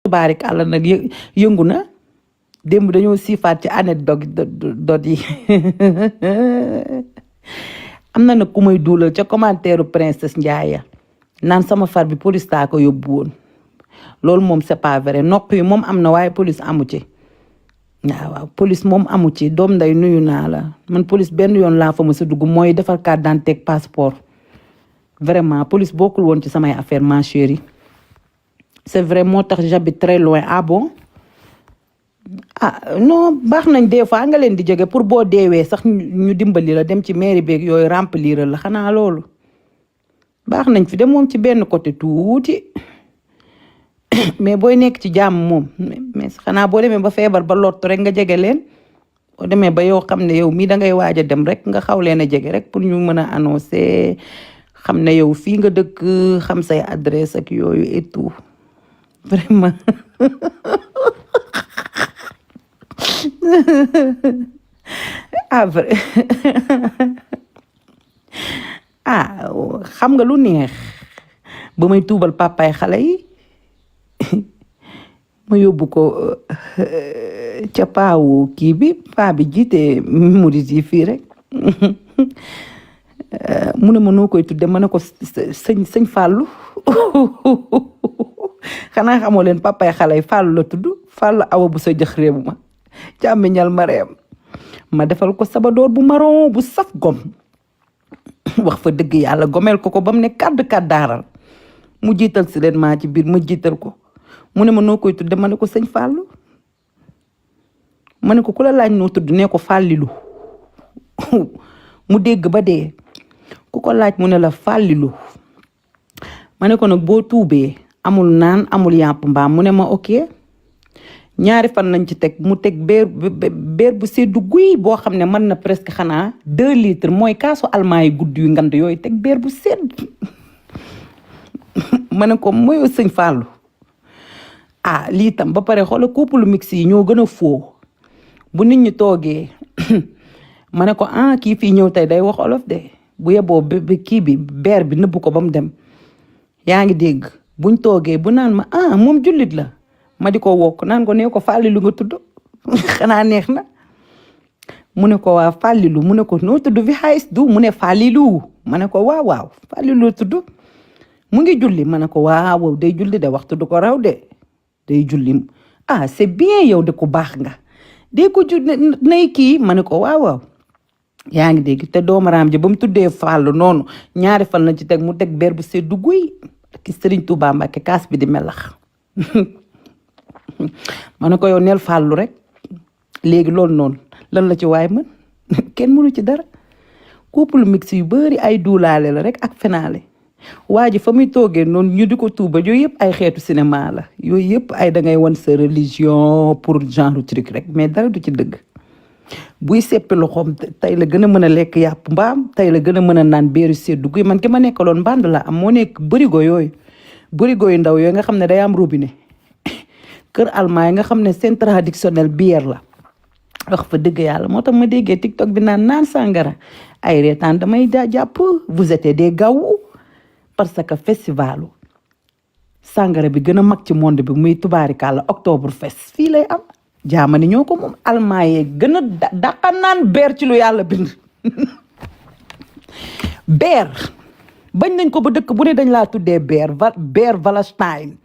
tubaarik àlla nag yëngu na démb dañoo siifaat ci anecdote yi am na nag ku may duulal ca commentaire princesse Ndiaye naan sama far bi police taa ko yóbbu woon loolu moom c'est pas vrai noq yi moom am na waaye police amu ci waaw police moom amu ci doom nday nuyu naa la man police benn yoon laa fa ma sa dugg mooy defar carte d'identité ak passeport vraiment police bokkul woon ci samay affaire ma chérie c'est vrai moo tax j'habite très loin ah bon non baax nañ des fois nga leen di jege pour boo deewee sax ñu dimbali la dem ci mairie beeg yooyu remplir la xanaa loolu baax nañ fi de moom ci benn côté tuuti mais booy nekk ci jàmm moom mais xanaa boo demee ba feebar ba lott rek nga jege leen boo demee ba yow xam ne yow mii da ngay waaj a dem rek nga xaw leen a jege rek pour ñu mën a annoncer xam ne yow fii nga dëkk xam say adresse ak yooyu et tout vraiment vrai xam nga lu neex ba may tuubal papaay xale yi ma yóbbu ko ca paawu kii bi paa bi jiite murit yi fii rek mu ne ma noo koy tudde ma ne ko sëñ Fàllu xanaa xamoo leen papaay xale yi Fàllu la tudd Fàllu awa bu sa jëx réebu ma càmmiñal ma reem ma defal ko sabadoor bu marron bu saf gom wax fa dëgg yàlla gomel ko ba mu ne kàddaaral mu jiital si leen maa ci biir ma jiital ko mu ne ma noo koy tudde ma ne ko sëñ Fàllu ma ne ko ku la laaj noo tudd ne ko Fàllilu mu dégg ba dee ku ko laaj mu ne la Fàllilu ma ne ko nag boo tuubee amul naan amul yàpp mbaam mu ne ma ok ñaari fan lañ ci teg mu teg beer bu seddu guy boo xam ne mën na presque xanaa 2 litres mooy kaasu almaa yi gudd yu ngand yooyu teg beer bu sedd ma ne ko mooy sëñ Fallou lii tam ba pare xoola couple mix yi ñoo gën a foo bu nit ñi toogee ma ne ko kii fii ñëw tey day wax olof de bu yeboo kii bi beer bi nëbb ko ba mu dem yaa ngi dégg buñ toogee bu naan ma moom jullit la ma di ko wokk naan ko nee ko Fàllilu nga tudd xanaa neex na mu ne ko waa Fàllilu mu ne ko noo tudd fi xaalis du mu ne Fàllilu ma ne ko waaw Fàllilu tudd mu ngi julli ma ne ko waaw day julli de waxtu du ko raw de day julli c'est bien yow de ku baax nga dee ko nay kii ma ne ko waaw yaa ngi dégg te doomaraam ji ba mu tuddee Fàllu noonu ñaari fan la ci teg mu teg beer bu seddu guy ki Sëriñ Tuubaa Mbàkke kaas bi di melax ma ne ko yow neel Fàllu rek léegi loolu noonu lan la ci waay mën kenn mënu ci dara couple mix yu bari ay duulaale la rek ak fenaale waa ji fa muy toogee noonu ñu di ko tuuba yooyu yëpp ay xeetu cinéma la yooyu yëpp ay da ngay wan sa religion pour genre truc rek mais dara du ci dëgg buy seppi loxoom tey la gën a mën a lekk yàpp mbaam tey la gën a mën a naan beeru seddu guy man ki ma nekkaloon mbànd la am moo nekk bërigo yu ndaw yooyu nga xam ne day am robinet kër almaa yi nga xam ne seen traditionnel bière la wax fa dëgg yàlla moo tax ma déggee TikTok bi naan sàngara ay reetaan damay jàpp vous êtes des gaw parce que festivalu sàngara bi gën a mag ci monde bi muy tubaarikàlla octobre fest fii lay am jaamani ñoo ko moom almaa yee gën a daqa naan beer ci lu yàlla bind beer bañ nañ ko ba dëkk bu ne dañ laa tuddee beer Valstein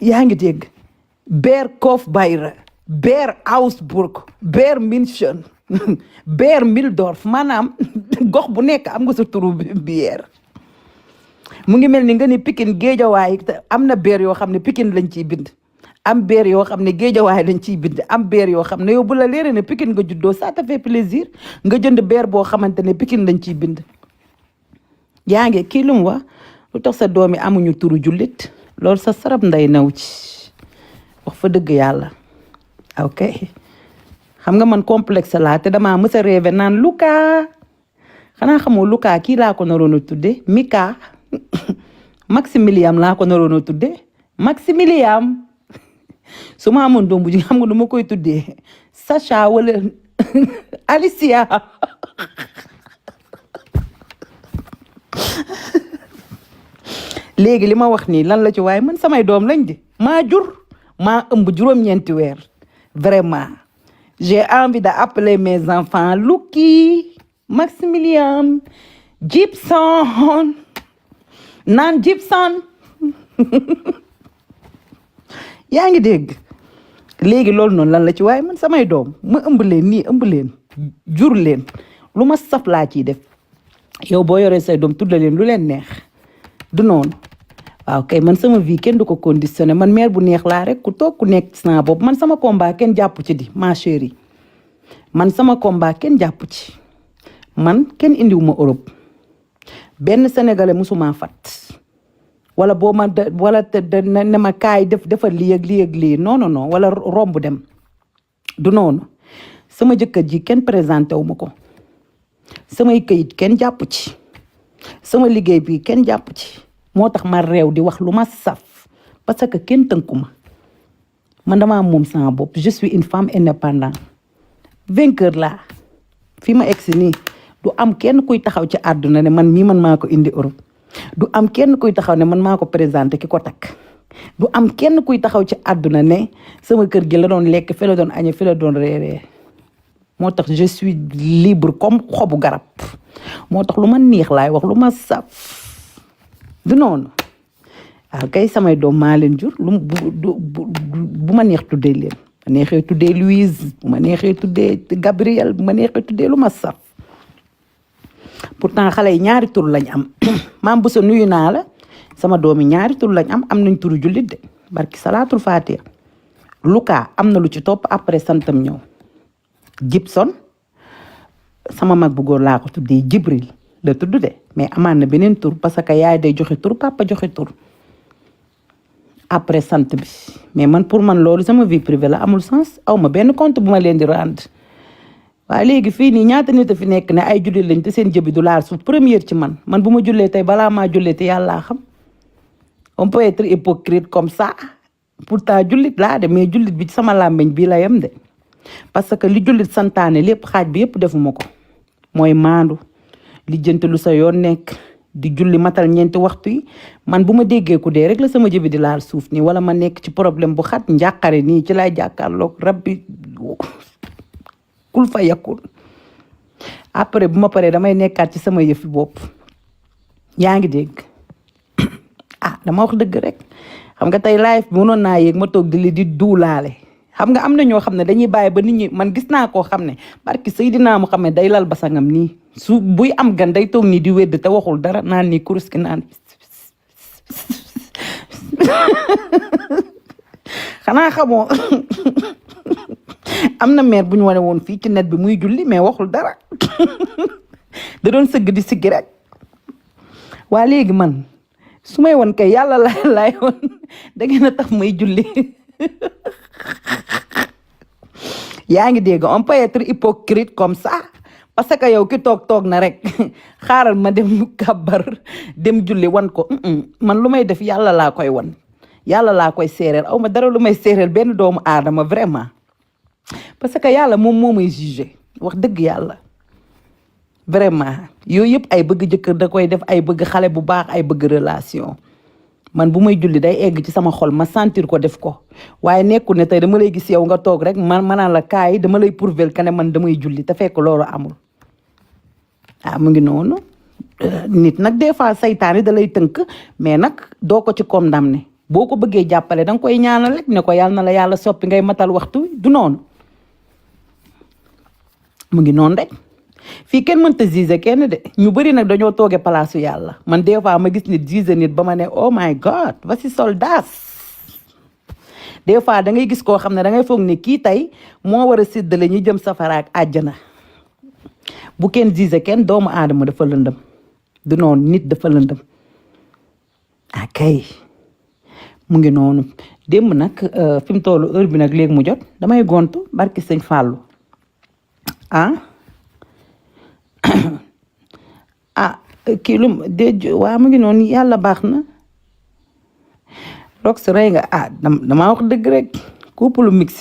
yaa ngi dégg beer Hofbayre beer Augsburg beer München beer Mildorf maanaam gox bu nekk am nga sa turu bière mu ngi mel ni nga ni Pikine Géejawaay am na beer yoo xam ne Pikine lañ ciy bind am beer yoo xam ne Géejawaay lañ ciy bind am beer yoo xam ne yow bu la leeree ne Pikine nga juddoo ça te fait plaisir nga jënd beer boo xamante ne Pikine lañ ciy bind yaa ngi kii lu mu wax lu tax sa doom yi amuñu turu jullit loolu sa sarab nday naw ci wax fa dëgg yàlla ok xam nga man complexe laa te damaa mës a rêvé naan Luka xanaa xamoo Luka kii laa ko naroon a tudde Mika Maximiliam laa ko naroon a tudde Maximiliam su ma amoon doom bu ji xam nga nu ma koy tuddee Sacha wala Alicia léegi li ma wax nii lan la ci waaye man samay doom lañ di maa jur maa ëmb juróom-ñeenti weer vraiment j'ai envie d'appeler mes enfants Lucky Maximilian Gibson naan Gibson yaa ngi dégg léegi loolu noonu lan la ci waaye man samay doom ma ëmb leen nii ëmb leen jur leen lu ma saf laa ciy def yow boo yoree say doom tudda leen lu leen neex du noonu waaw kay man sama vie kenn du ko conditionné man mère bu neex laa rek ku toog ku nekk ci sama bopp man sama combat kenn jàpp ci di ma chérie man sama combat kenn jàpp ci man kenn indiwuma Europe benn sénégalais musuma fat wala boo ma wala ne ma kaay defal lii ak lii ak lii non non non wala romb dem du noonu sama jëkkër ji kenn présenté wu ma ko samay këyit kenn jàpp ci sama liggéey bi kenn jàpp ci moo tax ma réew di wax lu ma saf parce que kenn tënku ma man damaa moom sama bopp je suis une femme indépendante vainqueur laa fi ma egsi nii du am kenn kuy taxaw ci àdduna ne man mii man maa ko indi Europe du am kenn kuy taxaw ne man maa ko présenté ki ko takk du am kenn kuy taxaw ci àdduna ne sama kër gi la doon lekk fi la doon añe fi la doon reeree moo tax je suis libre comme xobu garab moo tax lu ma neex laay wax lu ma saf du noonu waaw kay samay doom maa leen jur lu bu ma neex tuddee leen ma neexee tuddee Louise bu ma neexee tuddee Gabriel bu ma neexee tuddee lu ma saf pourtant xale yi ñaari tur lañ am maam bu sa nuyu naa la sama doomi ñaari tur lañ am nañ turu jullit de barki salaatul faatiha Luka am na lu ci topp après santam ñëw Gibson sama mag bu góor laa ko tuddee Jibril la tudd de mais amaan na beneen tur parce que yaay day joxe tur papa joxe tur après sant bi mais man pour man loolu sama vie privée la amul sens aw ma benn compte bu ma leen di rendre waaye léegi fii nii ñaata nit a fi nekk ne ay jullit lañ te seen jëbi du laal suuf première ci man bu ma jullee tey balaa maa jullee te yàllaa xam on peut être hypocrite comme ça pourtant jullit laa de mais jullit bi ci sama làmmiñ bii la yem de parce que li jullit santaane lépp xaaj bi yépp defuma ko mooy maandu lijjanti lu sa yoon nekk di julli matal ñeenti waxtu yi man bu ma déggee ku dee rek la sama jëbi di laal suuf nii wala ma nekk ci problème bu xat njàqare nii ci lay jàkkaarloog rabbi kul fa yakul après bu ma paree damay nekkaat ci sama yëfi bopp yaa ngi dégg dama wax dëgg rek xam nga tey live bi mënoon naa yéeg ma toog di li di duulaale xam nga am na ñoo xam ne dañuy bàyyi ba nit ñi man gis naa koo xam ne barki Seydina mu xam ne day lal basangam nii su buy am gan day toog nii di wedd te waxul dara naan nii kurus ki naan xanaa xamoo am na maire bu ñu wane woon fii ci net bi muy julli mais waxul dara da doon sëgg di siggi rek waa léegi man su may woon kay yàlla laay woon da ngeen a tax may julli yaa ngi dégg on peut être hypocrite comme ça parce que yow ki toog na rek xaaral ma dem kàbbar dem julli wan ko man lu may def yàlla laa koy wan yàlla laa koy séeréer aw ma dara lu may séeréer benn doomu aadama vraiment parce que yàlla moom moo may jugé wax dëgg yàlla vraiment yooyu yëpp ay bëgg jëkkër da koy def ay bëgg xale bu baax ay bëgg relation man bu may julli day egg ci sama xol ma sentir ko def ko waaye nekkul ne tey dama lay gis yow nga toog rek man naan la kaay dama lay prouver que ne man damay julli te fekk loolu amul mu ngi noonu nit nag des fois saytaane da lay tënk mais nag doo ko ci condamné boo ko bëggee jàppale danga koy ñaanal rek ne ko yàlla na la yàlla soppi ngay matal waxtu du noonu mu ngi noonu rek fii kenn mënta juger kenn de ñu bëri nag dañoo tooge palaasu yàlla man des fois ma gis nit juger nit ba ma ne oh my god voici soldat des fois da ngay gis koo xam ne da ngay foog ne kii tey moo war a séddale ñu jëm safara ak àjjana bu kenn juger kenn doomu aadama dafa lëndëm du noonu nit dafa lëndëm akay mu ngi noonu démb nag fi mu tollu heure bi nag léegi mu jot damay gontu barki sëñ Fallou kii lu de waa mu ngi noonu yàlla baax na rox rey nga damaa wax dëgg rek couple mix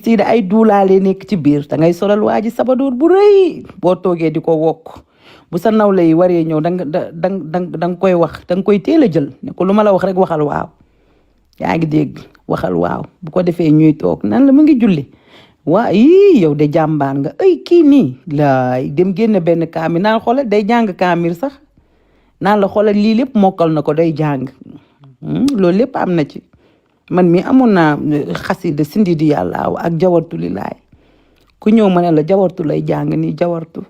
yi da ay duulaale nekk ci biir da ngay solal waa ji sabadoor bu rëy boo toogee di ko wokk bu sa nawle yi waree ñëw danga koy wax danga koy teel a jël ne ko lu ma la wax rek waxal waaw yaa ngi dégg waxal waaw bu ko defee ñuy toog nan la mu ngi julli waa yii yow de jàmbaar nga ay kii nii laay dem génn benn kaamir naan xoolal day jàng kaamir sax naan la xoolal lii lépp mokkal na ko day jàng loolu lépp am na ci man mi amoon naa xasida sindi di yàlla ak jawartu li laay ku ñëw ma ne la jawartu lay jàng nii jawartu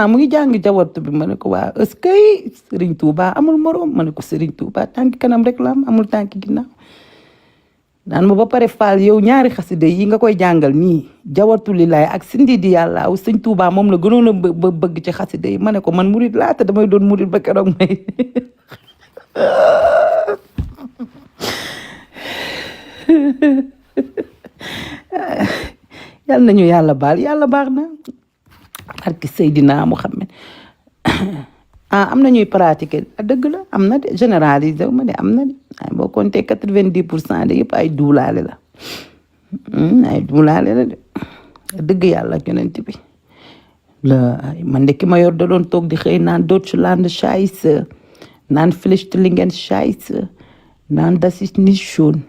mu ngi jàng jawartu bi ma ne ko waa ëskay Serigne Touba amul morom ma ne ko Serigne Touba tànki kanam rek la am amul tànki ginnaaw naan ma ba pare faal yow ñaari xasida yi nga koy jàngal nii jawartu li laay ak sindi di yàlla sëñ Touba moom la gënoon a bëgg ci xasida yi ma ne ko man murid laata damay doon murid ba keroog may yal nañu yàlla baal yàlla baax na barki Seydina Muhammad am na ñuy pratiquer dëgg la am na de généralisé wu ma de am na de ay boo compté 90% de yëpp ay duulaale la ay duulaale la de dëgg yàlla ak yonent bi la man de ki ma yor da doon toog di xëy naan Deutschland Scheiße naan Flüchtlingen Scheiße naan das ist nicht schön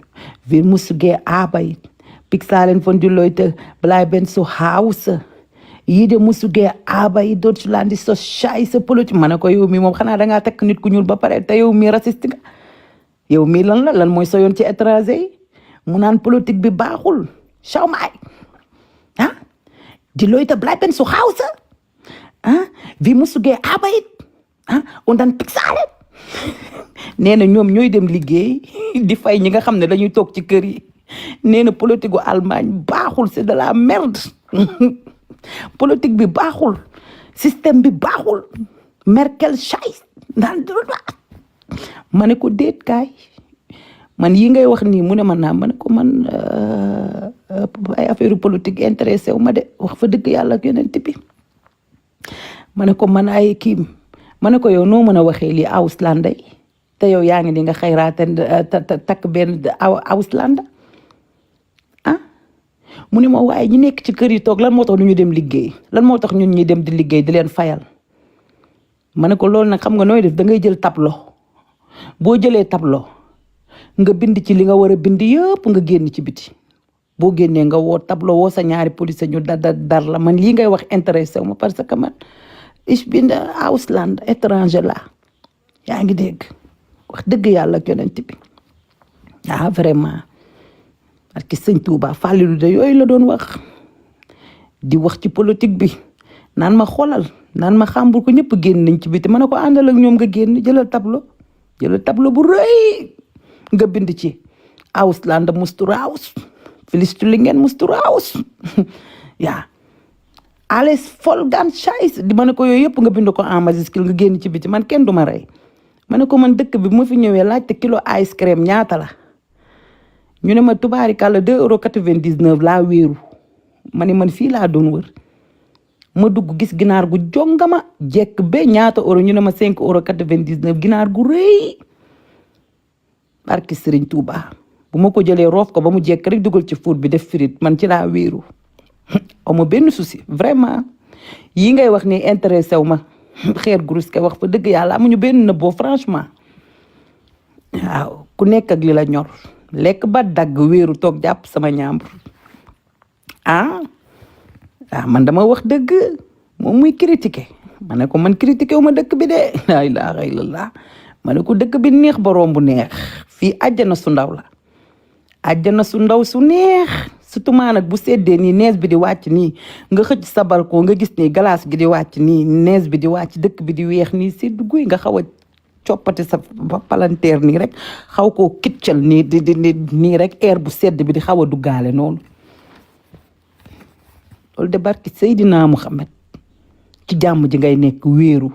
wir müssen gearbeitet Pixalen von die Leute bleiben zu Hause jede musu gearbeitet Deutschland ist so scheiße politique ma ne ko yow mi moom xanaa dangaa takk nit ku ñuul ba pare te yow mi raciste nga yow mi lan mooy sa yoon ci étranger yi mu naan politique bi baaxul schau mal die Leute bleiben zu Hause wir müssen gearbeitet und dann Pixalen nee na ñoom ñooy dem liggéey di fay ñi nga xam ne dañuy toog ci kër yi nee na politique gu Allemagne baaxul c'est de la merde politique bi baaxul système bi baaxul Merkel scheiß naan ma ne ko déet kaay man yi ngay wax nii mu ne man naa ma ne ko man ay affaire politique intéressé wu ma de wax fa dëgg yàlla ak yonent bi ma ne ko man ay kii ma ne ko yow noo mën a waxee lii Ausland te yow yaa ngi ni nga xayraate takk benn Ausland mu ne ma waaye ñi nekk ci kër yi toog lan moo tax du ñu dem liggéey lan moo tax ñun ñi dem di liggéey di leen fayal ma ne ko loolu nag xam nga nooy def da ngay jël tableau boo jëlee tableau nga bind ci li nga war a bind yëpp nga génn ci biti boo génnee nga woo tableau woo sa ñaari police ñu dar la man lii ngay wax intéressé wu ma parce que man ich bin Ausland étranger la yaa ngi dégg wax dëgg yàlla ak yonent bi vraiment parce que sëñ Touba Fallilou de yooyu la doon wax di wax ci politique bi naan ma xoolal naan ma xàmbur ko ñëpp génn nañ ci biti ma ne ko àndal ak ñoom nga génn jëlal tableau bu rëy nga bind ci Ausland musst du raus Flüchtlingen musst du raus yaa alles voll ganz scheiße di ma ne ko yooyu yëpp nga bind ko en majuscule nga génn ci biti man kenn du ma rey ma ne ko man dëkk bi bu ma fi ñëwee laajte kilo ice cream ñaata la ñu ne ma tubaarikàlla 2,99 € laa wéeru ma ne man fii laa doon wër ma dugg gis ginaar gu jongama jekk ba ñaata euro ñu ne ma 5,99 € ginaar gu rëy barki Serigne Touba bu ma ko jëlee roof ko ba mu jekk rek dugal ci four bi def frite man ci laa wéeru amu benn souci vraiment yi ngay wax ni intéressé wu ma xeer gurus ke wax fa dëgg yàlla amuñu benn nëbboo franchement waaw ku nekk ak li la ñor lekk ba dagg wéeru toog jàpp sama ñaambur man dama wax dëgg moom muy critiquer ma ne ko man critiquer wu ma dëkk bi de laa ilaaha illallah ma ne ko dëkk bi neex ba romb neex fii àjjana su ndaw la àjjana su ndaw su neex surtout maa nag bu seddee nii nees bi di wàcc nii nga xëcc sa balcon nga gis nii glace gi di wàcc nii nees bi di wàcc dëkk bi di weex nii sedd guy nga xaw a coppati sa palanteer nii rek xaw koo kiccal nii di nii rek air bu sedd bi di xaw a duggaale noonu loolu de barki Seydina Muhammad ci jàmm ji ngay nekk wéeru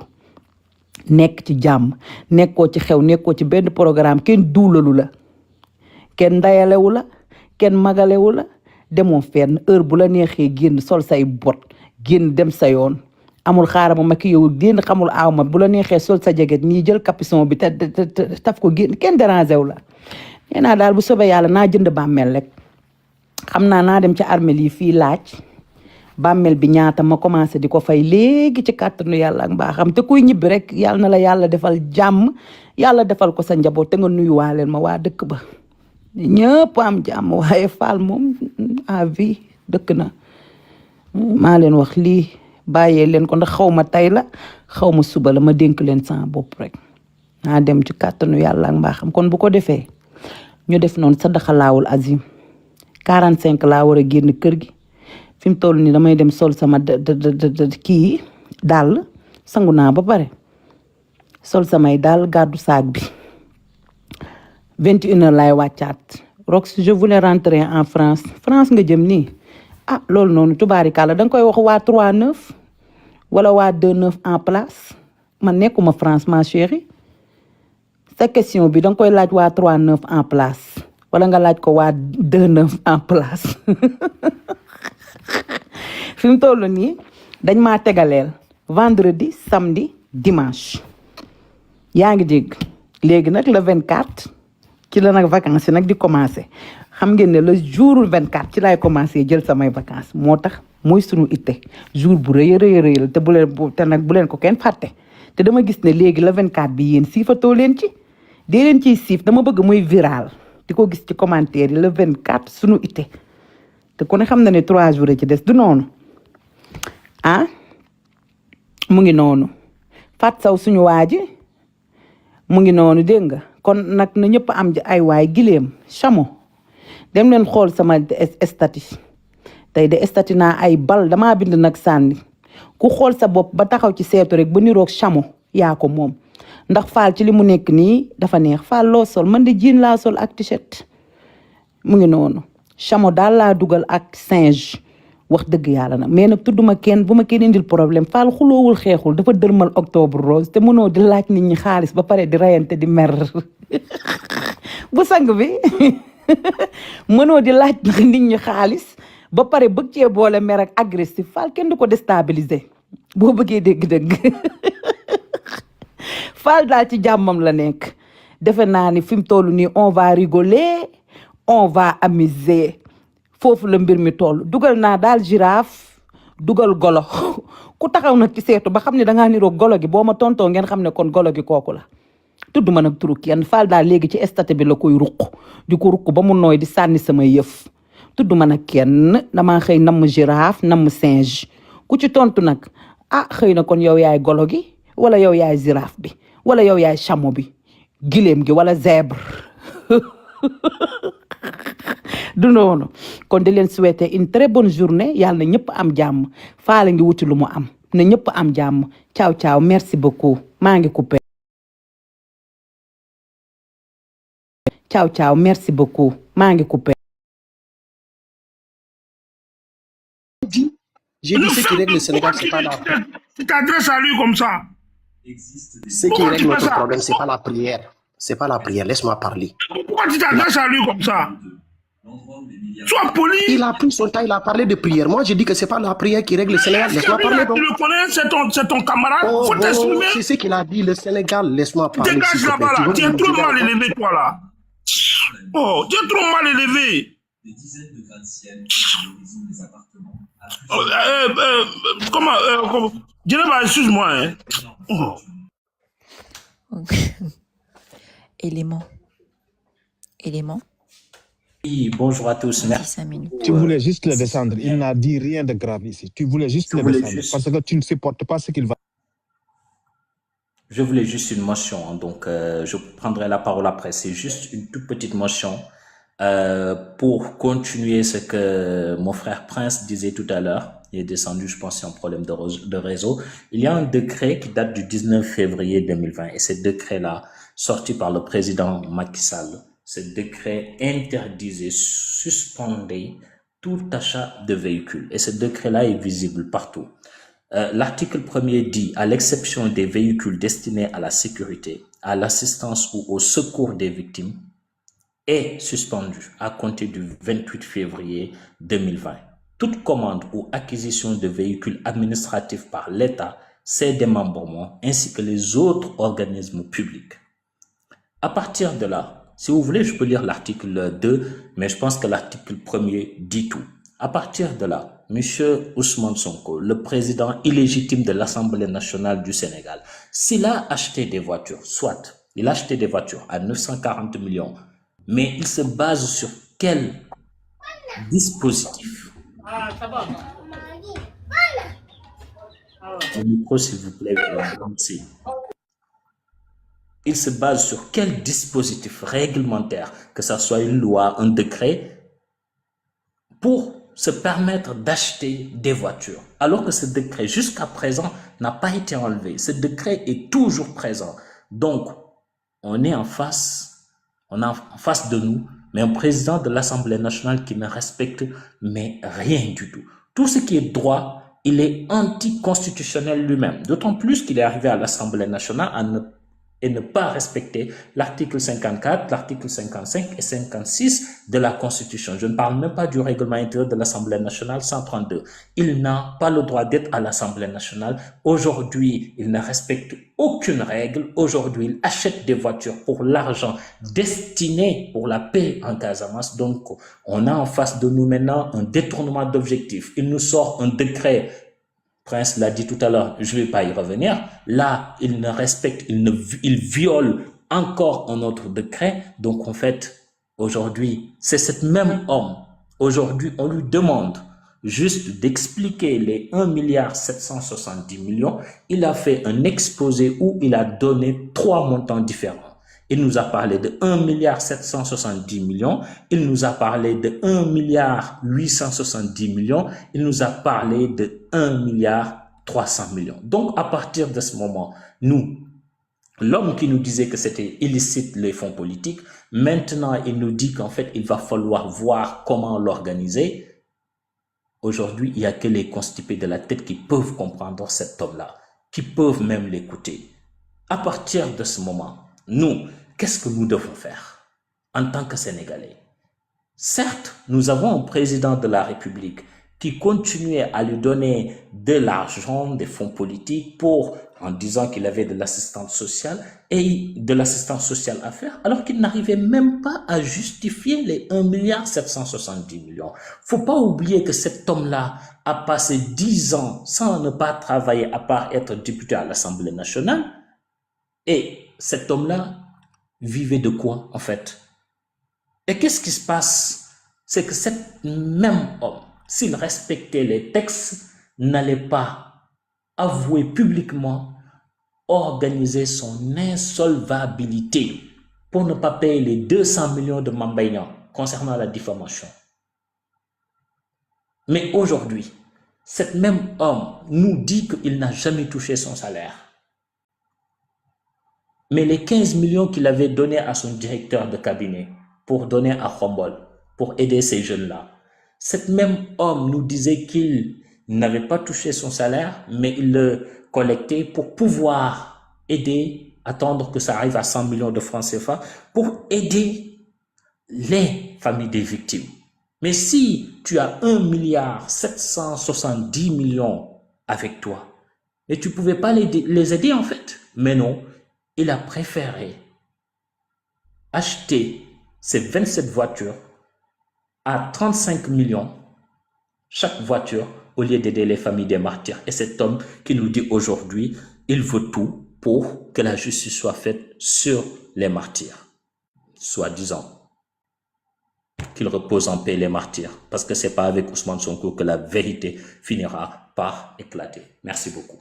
nekk ci jàmm nekkoo ci xew nekkoo ci benn programme kenn duulalu la kenn ndayalewu la kenn magalewu la demoo fenn heure bu la neexee génn sol say bot génn dem sa yoon amul xaaral ma maki yow génn xamul aaw ma bu la neexee sol sa jeget nii jël capuchon bi te taf ko génn kenn dérangé wu la nee naa daal bu soobee yàlla naa jënd bàmmeel rek xam naa dem ci armeel yi fii laaj bàmmeel bi ñaata ma commencé di ko fay léegi ci kàttanu yàlla ak mbaaxam te kuy ñibbi rek yàlla na la yàlla defal jàmm yàlla defal ko sa njaboot te nga nuyuwaaleel ma waa dëkk ba ñëpp am jàmm waaye Fall moom à vie dëkk na maa leen wax lii bàyyee leen ko ndax xaw ma tey la xaw ma suba la ma dénk leen sama bopp rek naa dem ci kàttanu yàlla ak mbaaxam kon bu ko defee ñu def noonu sadaxalaawul azim 45 laa war a génn kër gi fi mu toll nii damay dem sol sama kii dàll sangu naa ba pare sol samay dàll gàddu saag bi 21h laay wàccaat Rox je voulais rentrer en France nga jëm nii ah loolu noonu tubaarikàlla da nga koy wax waa 39 wala waa 29 en place man nekkuma France ma chérie sa question bi da nga koy laaj waa 39 en place wala nga laaj ko waa 29 en place fi mu toll nii dañ maa tegaleel vendredi samedi dimanche yaa ngi dégg léegi nag le 24 ci la nag vacances yi nag di commencé xam ngeen ne le jour 24 ci laay commencé jël samay vacances moo tax mooy sunu itte jour bu rëy a rëy la te nag bu leen ko kenn fàtte te dama gis ne léegi le 24 bi yéen siifatoo leen ci dee leen ciy siif dama bëgg muy viral di ko gis ci commentaire yi le 24 sunu itte te ku ne xam na ne 3 jours ci des du noonu ah mu ngi noonu Fat Saw suñu waa ji mu ngi noonu dégg nga kon nag na ñëpp am ay waay gileem chameau dem leen xool sama statut tey de statut naa ay bal damaa bind nag sànni ku xool sa bopp ba taxaw ci seetu rek ba niroog chameau yaa ko moom ndax Fall ci li mu nekk nii dafa neex Fall loo sol man de jean laa sol ak t-shirt mu ngi noonu chameau daal laa dugal ak singe wax dëgg yàlla nag mais nag tudduma kenn bu ma kenn indil problème Fall xuloowul xeexul dafa dërmal octobre rose te mënoo di laaj nit ñi xaalis ba pare di rayante di mer bu sang bi mënoo di laaj nit ñi xaalis ba pare bëgg cee boole mer ak agressif Fall kenn du ko déstabiliser boo bëggee dégg-dëgg Fall daal ci jàmmam la nekk defe naa ni fi mu toll nii on va rigoler on va amuser foofu la mbir mi toll dugal naa daal girafe dugal golo ku taxaw nag ci seetu ba xam ne dangaa niroo golo gi boo ma tontoo ngeen xam ne kon golo gi kooku la tudd ma nag turu kenn Fall daal léegi ci statut bi la koy ruq di ko ruq ba mu nooy di sànni sama yëf tudd ma nag kenn damaa xëy namm girafe namm singe ku ci tontu nag ah xëy na kon yow yaay golo gi wala yow yaay girafe bi wala yow yaay chameau bi gileem gi wala zèbre du noonu kon di leen souhaiter une très bonne journée yàlla na ñëpp am jàmm Fall ngi wuti lu mu am na ñëpp am jàmm ciao ciao merci beaucoup maa ngi coupé ciao ciao merci beaucoup maa ngi coupé. J'ai dit ce qui règle le Sénégal, c'est pas la prière. Tu t'adresses à lui comme ça. Ce qui règle notre problème, c'est pas la prière. C'est pas la prière, laisse-moi parler. Pourquoi tu t'adresses à lui comme ça? Sois poli. Il a pris son temps, il a parlé de prière. Moi, je dis que c'est pas la prière qui règle le Sénégal. Laisse-moi parler donc. Tu le connais, c'est ton camarade. Oh, Faut t'exprimer. c'est ce qu'il a dit, le Sénégal. Laisse-moi parler. Dégage là-bas là. Tu es trop mal élevé, toi là. Oh, tu es trop mal élevé. Des dizaines de gratte-ciel des appartements. Comment Geneva, excuse-moi. Hein. Oh. Élément. Oui, bonjour à tous. Merci. 5 minutes. Tu voulais juste le descendre. Il n'a dit rien de grave ici. Tu voulais juste le descendre parce que tu ne supportes pas ce qu'il va. Je voulais juste une motion, donc je prendrai la parole après. C'est juste une toute petite motion pour continuer ce que mon frère Prince disait tout à l'heure. Il est descendu, je pense, c'est un problème de réseau. Il y a un décret qui date du 19 février 2020 et ce décret-là, sorti par le président Macky Sall, ce décret interdisait, suspendait tout achat de véhicules. Et ce décret-là est visible partout. L'article 1er dit, à l'exception des véhicules destinés à la sécurité, à l'assistance ou au secours des victimes, est suspendu à compter du 28 février 2020. Toute commande ou acquisition de véhicules administratifs par l'État, ses démembrements, ainsi que les autres organismes publics. À partir de là, si vous voulez, je peux lire l'article 2, mais je pense que l'article 1er dit tout. À partir de là, M. Ousmane Sonko, le président illégitime de l'Assemblée nationale du Sénégal, s'il a acheté des voitures, soit Il a acheté des voitures à 940 millions. Mais il se base sur quel dispositif? Le micro, s'il vous plaît. Merci. Il se base sur quel dispositif réglementaire, que ce soit une loi, un décret, pour se permettre d'acheter des voitures, alors que ce décret, jusqu'à présent, n'a pas été enlevé. Ce décret est toujours présent. Donc, on a en face de nous, mais un président de l'Assemblée nationale qui ne respecte mais rien du tout. Tout ce qui est droit, il est anticonstitutionnel lui-même. D'autant plus qu'il est arrivé à l'Assemblée nationale et ne pas respecter l'article 54, l'article 55 et 56 de la Constitution. Je ne parle même pas du règlement intérieur de l'Assemblée nationale 132. Il n'a pas le droit d'être à l'Assemblée nationale. Aujourd'hui, il ne respecte aucune règle. Aujourd'hui, il achète des voitures pour l'argent destiné pour la paix en Casamance. Donc, on a en face de nous maintenant un détournement d'objectifs. Il nous sort un décret. Prince l'a dit tout à l'heure, je ne vais pas y revenir. Là, il ne respecte, il viole encore un autre décret. Donc, en fait, aujourd'hui, c'est cet même homme. Aujourd'hui, on lui demande juste d'expliquer les 1,770 milliards. Il a fait un exposé où il a donné 3 montants différents. Il nous a parlé de 1,770 milliards. Il nous a parlé de 1,870 milliards. Il nous a parlé de 1,300 milliards. Donc, à partir de ce moment, nous, l'homme qui nous disait que c'était illicite les fonds politiques, maintenant, il nous dit qu'en fait, il va falloir voir comment l'organiser. Aujourd'hui, il n'y a que les constipés de la tête qui peuvent comprendre cet homme-là, qui peuvent même l'écouter. À partir de ce moment, nous, qu'est-ce que nous devons faire en tant que Sénégalais? Certes, nous avons un président de la République qui continuait à lui donner de l'argent, des fonds politiques en disant qu'il avait de l'assistance sociale et de l'assistance sociale à faire, alors qu'il n'arrivait même pas à justifier les 1,770 milliards. Faut pas oublier que cet homme-là a passé 10 ans sans ne pas travailler à part être député à l'Assemblée nationale. Et cet homme-là vivait de quoi, en fait? Et qu'est-ce qui se passe? C'est que cet même homme, s'il respectait les textes, n'allait pas avouer publiquement, organiser son insolvabilité pour ne pas payer les 200 millions de Mame Mbaye Niang concernant la diffamation. Mais aujourd'hui, cet même homme nous dit qu'il n'a jamais touché son salaire. Mais les 15 millions qu'il avait donnés à son directeur de cabinet pour donner à Khombol, pour aider ces jeunes-là, cet même homme nous disait qu'il n'avait pas touché son salaire, mais il le collectait pour pouvoir aider, attendre que ça arrive à 100 millions de francs CFA, pour aider les familles des victimes. Mais si tu as 1,770 milliards avec toi, et tu ne pouvais pas les aider en fait, mais non, il a préféré acheter ces 27 voitures à 35 millions chaque voiture au lieu d'aider les familles des martyrs. Et cet homme qui nous dit aujourd'hui, il veut tout pour que la justice soit faite sur les martyrs. Soi-disant qu'il repose en paix les martyrs, parce que ce n'est pas avec Ousmane Sonko que la vérité finira par éclater. Merci beaucoup.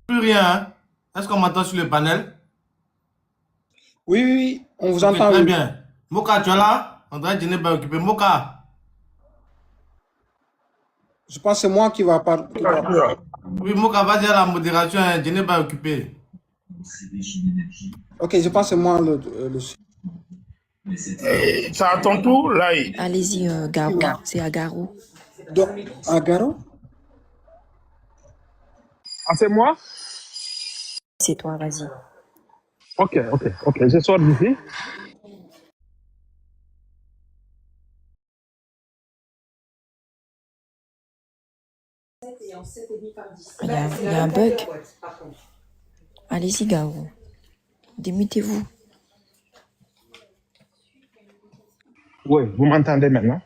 Plus rien, hein? Est-ce qu'on m'entend sur le panel? Oui, oui, oui, on vous Ok, entend. très Oui. bien. Moka, tu es là? André Djené va occuper. Moka. Je pense que c'est moi qui va parler. Oui, Moka, vas-y à la modération. Hein. Djené va occuper. Ok, je pense que c'est moi le... C'est à ton tour, là. Allez-y, Garou. C'est à Garou. Donc, à Garo? Ah, c'est moi? C'est toi, vas-y. Ok, je sors d'ici. Il y a un bug. Allez-y, Garo. Démutez-vous. Oui, vous m'entendez maintenant?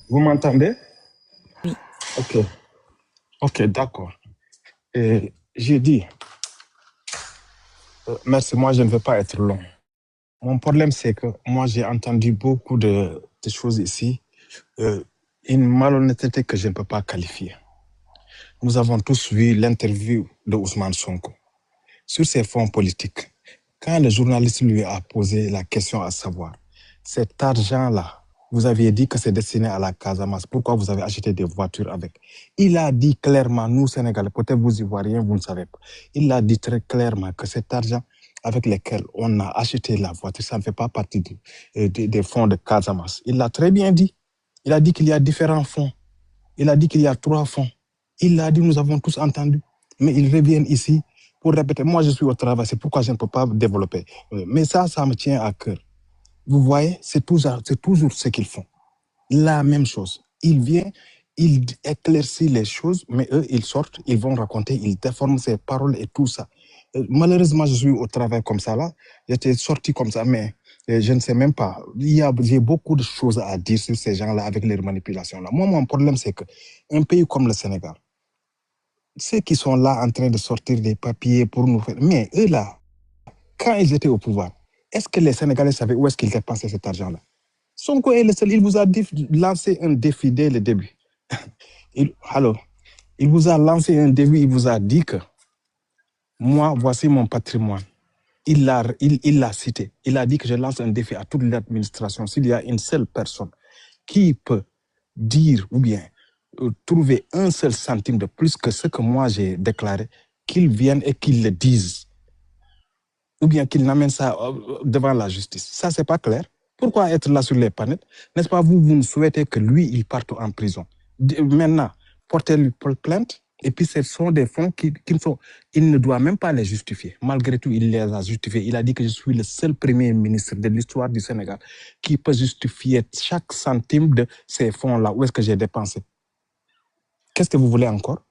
Vous m'entendez? Oui. Ok, d'accord. Et j'ai dit, merci, moi je ne veux pas être long. Mon problème, c'est que moi j'ai entendu beaucoup de choses ici, une malhonnêteté que je ne peux pas qualifier. Nous avons tous vu l'interview de Ousmane Sonko sur ses fonds politiques. Quand le journaliste lui a posé la question à savoir, cet argent-là, vous aviez dit que c'est destiné à la Casamance, pourquoi vous avez acheté des voitures avec? Il a dit clairement, nous Sénégalais, peut-être vous Ivoiriens, vous ne savez pas, il a dit très clairement que cet argent avec lequel on a acheté la voiture, ça ne fait pas partie des fonds de Casamance. Il l'a très bien dit. Il a dit qu'il y a différents fonds. Il a dit qu'il y a 3 fonds. Il l'a dit, nous avons tous entendu. Mais ils reviennent ici pour répéter. Moi, je suis au travail, c'est pourquoi je ne peux pas développer. Mais ça me tient à cœur. Vous voyez, c'est toujours ce qu'ils font. La même chose. Ils viennent, ils éclaircissent les choses, mais eux, ils sortent, ils vont raconter, ils déforment ces paroles et tout ça. Malheureusement, je suis au travail comme ça là. J'étais sorti comme ça, mais je ne sais même pas. J'ai beaucoup de choses à dire sur ces gens-là avec leurs manipulations là. Moi, mon problème, c'est que un pays comme le Sénégal, ceux qui sont là en train de sortir des papiers pour nous faire... Mais eux là, quand ils étaient au pouvoir, est-ce que les Sénégalais savaient où est-ce qu'ils dépensaient cet argent-là? Sonko est le seul, il vous a lancé un défi dès le début. Il vous a lancé un défi, il vous a dit que moi, voici mon patrimoine. Il l'a cité. Il a dit que je lance un défi à toute l'administration. S'il y a une seule personne qui peut dire ou bien trouver un seul centime de plus que ce que moi j'ai déclaré, qu'il vienne et qu'il le dise. Ou bien qu'il n'amène ça devant la justice. Ça, c'est pas clair. Pourquoi être là sur les panels? N'est-ce pas vous ne souhaitez que lui, il parte en prison? Maintenant, portez-lui plainte. Et puis, ce sont des fonds qui sont... Il ne doit même pas les justifier. Malgré tout, il les a justifiés. Il a dit que je suis le seul premier ministre de l'histoire du Sénégal qui peut justifier chaque centime de ces fonds-là. Où est-ce que j'ai dépensé? Qu'est-ce que vous voulez encore?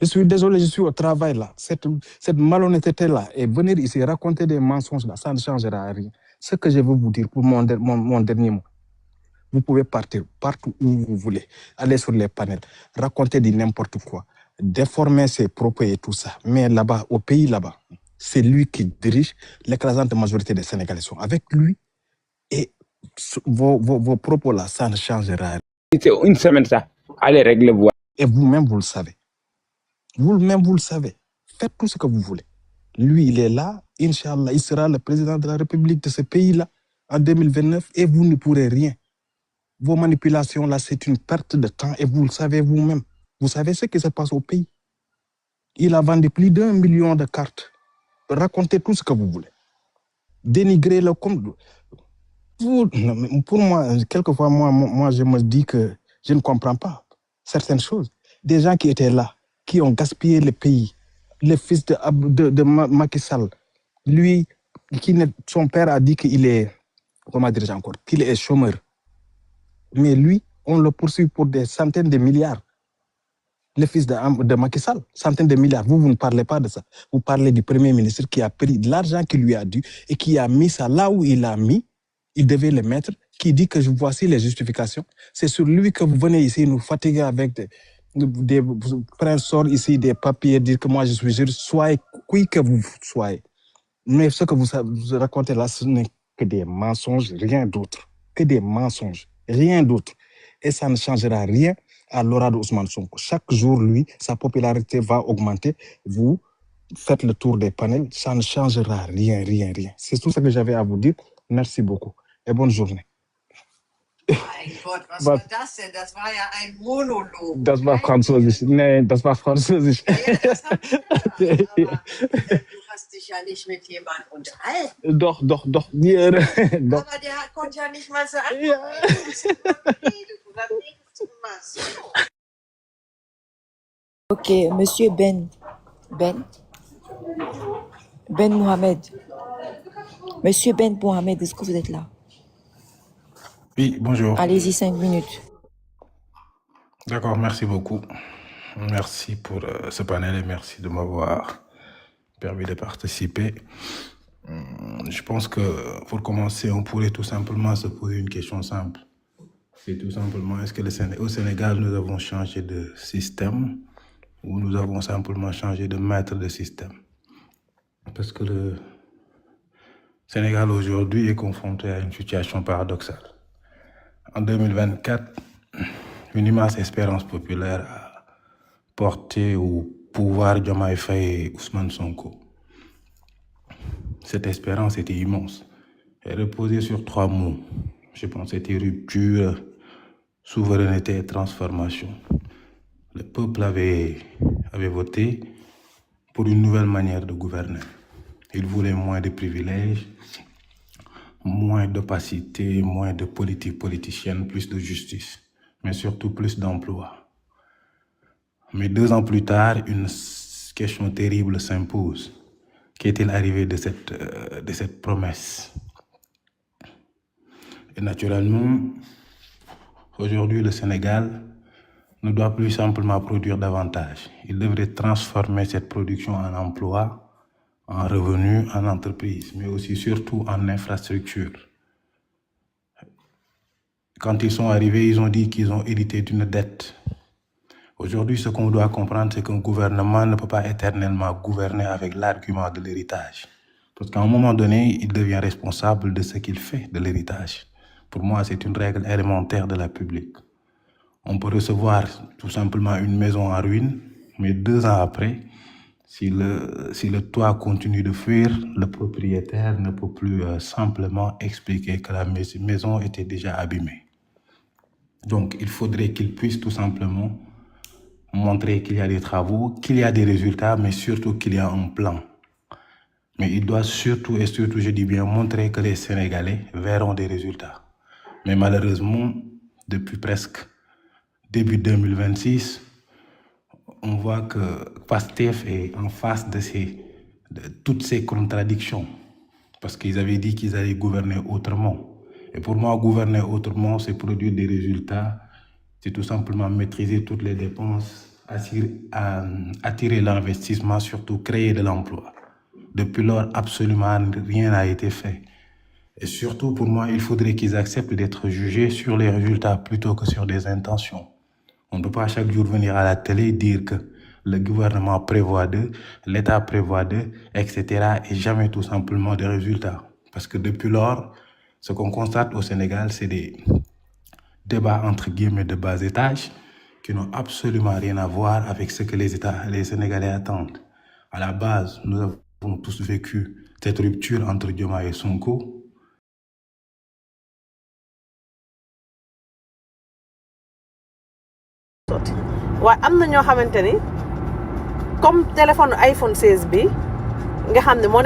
Je suis désolé, je suis au travail là. Cette malhonnêteté-là, et venir ici raconter des mensonges là, ça ne changera rien. Ce que je veux vous dire pour mon dernier mot, vous pouvez partir partout où vous voulez, aller sur les panels, raconter du n'importe quoi, déformer ses propos et tout ça. Mais là-bas, au pays là-bas, c'est lui qui dirige. L'écrasante majorité des Sénégalais sont avec lui. Et vos propos là, ça ne changera rien. C'est une semaine ça. Allez régler vous. Et vous-même, vous le savez. Vous-même, vous le savez. Faites tout ce que vous voulez. Lui, il est là. Inch'Allah, il sera le président de la République de ce pays-là en 2029 et vous ne pourrez rien. Vos manipulations, là, c'est une perte de temps et vous le savez vous-même. Vous savez ce qui se passe au pays. Il a vendu plus d'1 million de cartes. Racontez tout ce que vous voulez. Dénigrez-le comme... Pour moi, quelquefois, moi, je me dis que je ne comprends pas certaines choses. Des gens qui étaient là, qui ont gaspillé le pays. Le fils de Macky Sall, lui, son père a dit qu'il est, comment dirais-je encore, qu'il est chômeur. Mais lui, on le poursuit pour des centaines de milliards. Le fils de Macky Sall, centaines de milliards. Vous ne parlez pas de ça. Vous parlez du Premier ministre qui a pris de l'argent qui lui a dû et qui a mis ça là où il a mis. Il devait le mettre, qui dit que voici les justifications. C'est sur lui que vous venez ici nous fatiguer avec des princes sortent ici des papiers, dire que moi je suis juriste. Soyez qui que vous soyez. Mais ce que vous racontez là, ce n'est que des mensonges, rien d'autre. Que des mensonges, rien d'autre. Et ça ne changera rien à l'aura d'Ousmane Sonko. Chaque jour, lui, sa popularité va augmenter. Vous faites le tour des panels, ça ne changera rien. C'est tout ce que j'avais à vous dire. Merci beaucoup et bonne journée. Mein Gott, was war das denn? Das war ja ein Monolog. Das war Französisch. Nee, das war Französisch. Ja, das hab ich gehört, aber du hast dich ja nicht mit jemandem unterhalten. Doch. Aber der konnte ja nicht mal so antworten. Ja. Du hast nichts gemacht. Ok, monsieur Ben Mohamed. Monsieur Ben Mohamed, est-ce que vous êtes là? Oui, bonjour. Allez-y, 5 minutes. D'accord, merci beaucoup. Merci pour ce panel et merci de m'avoir permis de participer. Je pense que pour commencer, on pourrait tout simplement se poser une question simple. C'est tout simplement, est-ce que au Sénégal, nous avons changé de système ou nous avons simplement changé de maître de système? Parce que le Sénégal aujourd'hui est confronté à une situation paradoxale. En 2024, une immense espérance populaire a porté au pouvoir Diomaye Faye et Ousmane Sonko. Cette espérance était immense. Elle reposait sur 3 mots. Je pense que c'était rupture, souveraineté et transformation. Le peuple avait voté pour une nouvelle manière de gouverner. Il voulait moins de privilèges, moins d'opacité, moins de politique politicienne, plus de justice, mais surtout plus d'emploi. Mais 2 ans plus tard, une question terrible s'impose. Qu'est-il arrivé de cette promesse? Et naturellement, aujourd'hui, le Sénégal ne doit plus simplement produire davantage. Il devrait transformer cette production en emploi, en revenus, en entreprise, mais aussi surtout en infrastructure. Quand ils sont arrivés, ils ont dit qu'ils ont hérité d'une dette. Aujourd'hui, ce qu'on doit comprendre, c'est qu'un gouvernement ne peut pas éternellement gouverner avec l'argument de l'héritage. Parce qu'à un moment donné, il devient responsable de ce qu'il fait de l'héritage. Pour moi, c'est une règle élémentaire de la publique. On peut recevoir tout simplement une maison en ruine, mais 2 ans après, si le toit continue de fuir, le propriétaire ne peut plus simplement expliquer que la maison était déjà abîmée. Donc, il faudrait qu'il puisse tout simplement montrer qu'il y a des travaux, qu'il y a des résultats, mais surtout qu'il y a un plan. Mais il doit surtout, je dis bien, montrer que les Sénégalais verront des résultats. Mais malheureusement, depuis presque début 2026, on voit que Pastef est en face de toutes ces contradictions. Parce qu'ils avaient dit qu'ils allaient gouverner autrement. Et pour moi, gouverner autrement, c'est produire des résultats, c'est tout simplement maîtriser toutes les dépenses, attirer l'investissement, surtout créer de l'emploi. Depuis lors, absolument rien n'a été fait. Et surtout, pour moi, il faudrait qu'ils acceptent d'être jugés sur les résultats plutôt que sur des intentions. On ne peut pas chaque jour venir à la télé et dire que le gouvernement prévoit d'eux, l'État prévoit d'eux, etc. et jamais tout simplement des résultats. Parce que depuis lors, ce qu'on constate au Sénégal, c'est des débats entre guillemets de bas étage qui n'ont absolument rien à voir avec ce que les Sénégalais attendent. À la base, nous avons tous vécu cette rupture entre Diomaye et Sonko. waaye am na ñoo xamante ni comme téléphone iPhone 16 bi nga xam ne moo